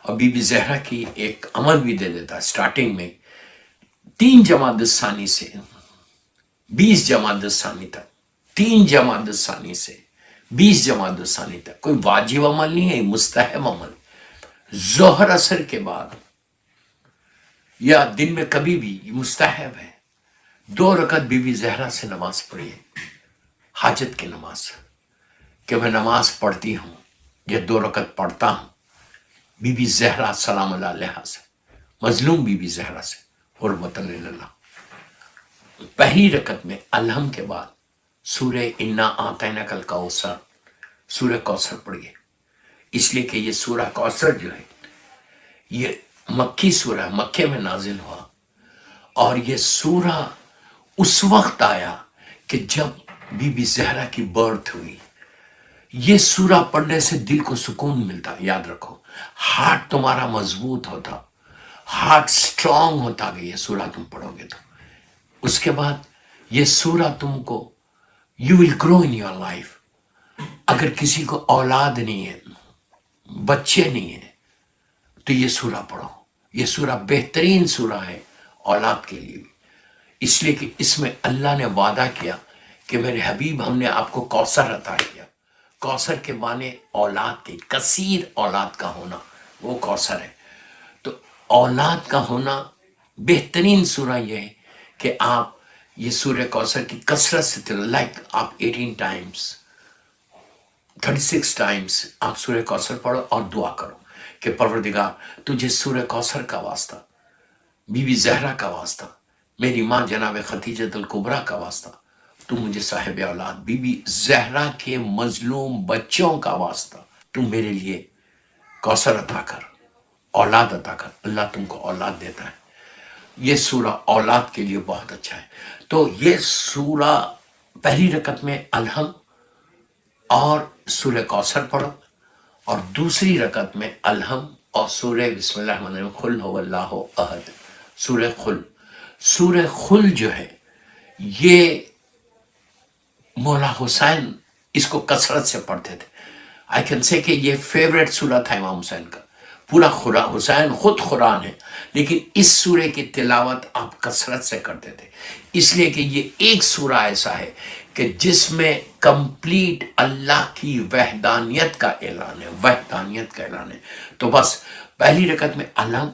اور be be Zahra کی ایک عمل بھی دے دیتا ہے اسٹارٹنگ میں 3 جمادی الثانی سے 20 جمادی الثانی تک، 3 جمادی الثانی سے 20 جمادی الثانی تک کوئی واجب عمل نہیں ہے، مستحب عمل، ظہر اثر کے بعد یا دن میں کبھی بھی یہ مستحب ہے 2 رکعت بی بی زہرا سے نماز پڑھیے، حاجت کی نماز، کہ میں نماز پڑھتی ہوں یا 2 رکعت پڑھتا ہوں بی بی زہرا سلام اللہ علیہا سے، مظلوم بی بی زہرا سے، حرمت اللہ۔ پہلی رکعت میں الحم کے بعد سورہ انا اعطیناک الکوثر، سورہ کوثر پڑھیے، اس لیے کہ یہ سورہ کوثر جو ہے یہ مکی سورہ مکے میں نازل ہوا، اور یہ سورہ اس وقت آیا کہ جب بی بی زہرا کی برتھ ہوئی۔ یہ سورہ پڑھنے سے دل کو سکون ملتا، یاد رکھو، ہارٹ تمہارا مضبوط ہوتا، ہارٹ سٹرونگ ہوتا کہ یہ سورہ تم پڑھو گے تو اس کے بعد یہ سورہ تم کو you will grow in your life. اگر کسی کو اولاد نہیں ہے، بچے نہیں ہیں، تو یہ سورہ پڑھو۔ یہ سورہ بہترین سورہ ہے اولاد کے لیے بھی، اس لیے کہ اس میں اللہ نے وعدہ کیا کہ میرے حبیب ہم نے آپ کو کوثر عطا کیا۔ کوثر کے معنی اولاد کے، کثیر اولاد کا ہونا، وہ کوثر ہے۔ تو اولاد کا ہونا بہترین سورہ یہ ہے کہ آپ یہ سورہ کوثر کی کثرت سے لائک آپ 18 ٹائمز 36 ٹائمز آپ سورہ کوثر پڑھو اور دعا کرو کہ پروردگار تجھے سورہ کوثر کا واسطہ، بی بی زہرا کا واسطہ، میری ماں جناب خدیجۃ الکبریٰ کا واسطہ، تو مجھے صاحب اولاد بی بی زہرا کے مظلوم بچوں کا واسطہ تم میرے لیے کوثر عطا کر، اولاد عطا کر۔ اللہ تم کو اولاد دیتا ہے۔ یہ سورہ اولاد کے لیے بہت اچھا ہے۔ تو یہ سورہ پہلی رکعت میں الحم اور سورہ کوثر پڑھو، اور دوسری رکعت میں الحم اور سورہ بسم اللہ الرحمن الرحیم قل هو اللہ احد، سورہ خل۔ سورہ خل جو ہے یہ مولا حسین اس کو کثرت سے پڑھتے تھے۔ آئی کین سے کہ یہ فیوریٹ سورہ تھا امام حسین کا۔ پورا حسین خود قرآن ہے، لیکن اس سورے کی تلاوت آپ کثرت سے کرتے تھے، اس لیے کہ یہ ایک سورہ ایسا ہے کہ جس میں کمپلیٹ اللہ کی وحدانیت کا اعلان ہے، وحدانیت کا اعلان ہے۔ تو بس پہلی رکعت میں الحم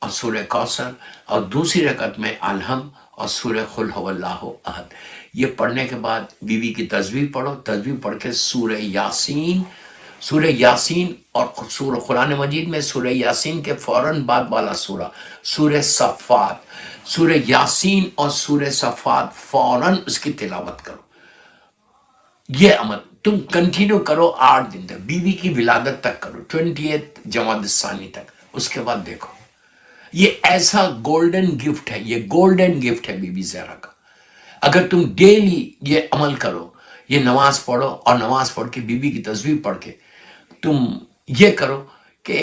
اور سورہ کوثر، اور دوسری رکعت میں الحم اور سورہ قل هو اللہ احد۔ یہ پڑھنے کے بعد بی بی کی تسبیح پڑھو، تسبیح پڑھ کے سورہ یاسین، سورہ یاسین اور سورہ قرآن مجید میں سورہ یاسین کے فوراً بعد والا سورہ سورہ صفات، سورہ یاسین اور سورہ صفات فوراً اس کی تلاوت کرو۔ یہ عمل تم کنٹینیو کرو 8 دن تک، بی بی کی ولادت تک کرو، 28 جمادی الثانی تک۔ اس کے بعد دیکھو، یہ ایسا گولڈن گفٹ ہے، یہ گولڈن گفٹ ہے بی بی زہرا کا۔ اگر تم ڈیلی یہ عمل کرو، یہ نماز پڑھو، اور نماز پڑھ کے بی بی کی تسبیح پڑھ کے تم یہ کرو کہ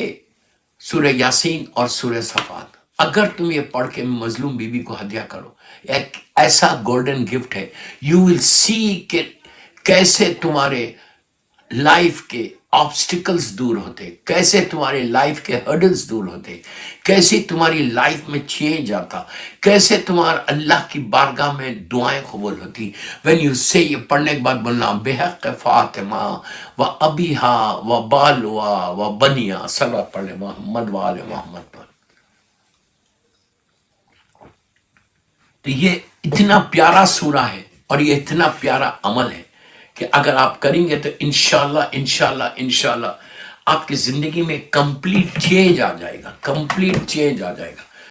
سورہ یاسین اور سورہ صفات، اگر تم یہ پڑھ کے مظلوم بی بی کو ہدیہ کرو، ایک ایسا گولڈن گفٹ ہے۔ یو ول سی کہ کیسے تمہارے لائف کے آبسٹیکلز دور ہوتے، کیسے تمہارے لائف کے ہرڈلز دور ہوتے، کیسے تمہاری لائف میں چینج آتا، کیسے تمہارا اللہ کی بارگاہ میں دعائیں قبول ہوتی۔ وین یو سے، یہ پڑھنے کے بعد بولنا بحق فاطمہ و ابیہا و بالوا و بنیا، صلوات پڑھ لے محمد و آل محمد پر۔ تو یہ اتنا پیارا سورہ ہے اور یہ اتنا پیارا عمل ہے کہ اگر آپ کریں گے تو انشاءاللہ انشاءاللہ انشاءاللہ آپ کی زندگی میں کمپلیٹ چینج آ جائے گا، کمپلیٹ چینج آ جائے گا۔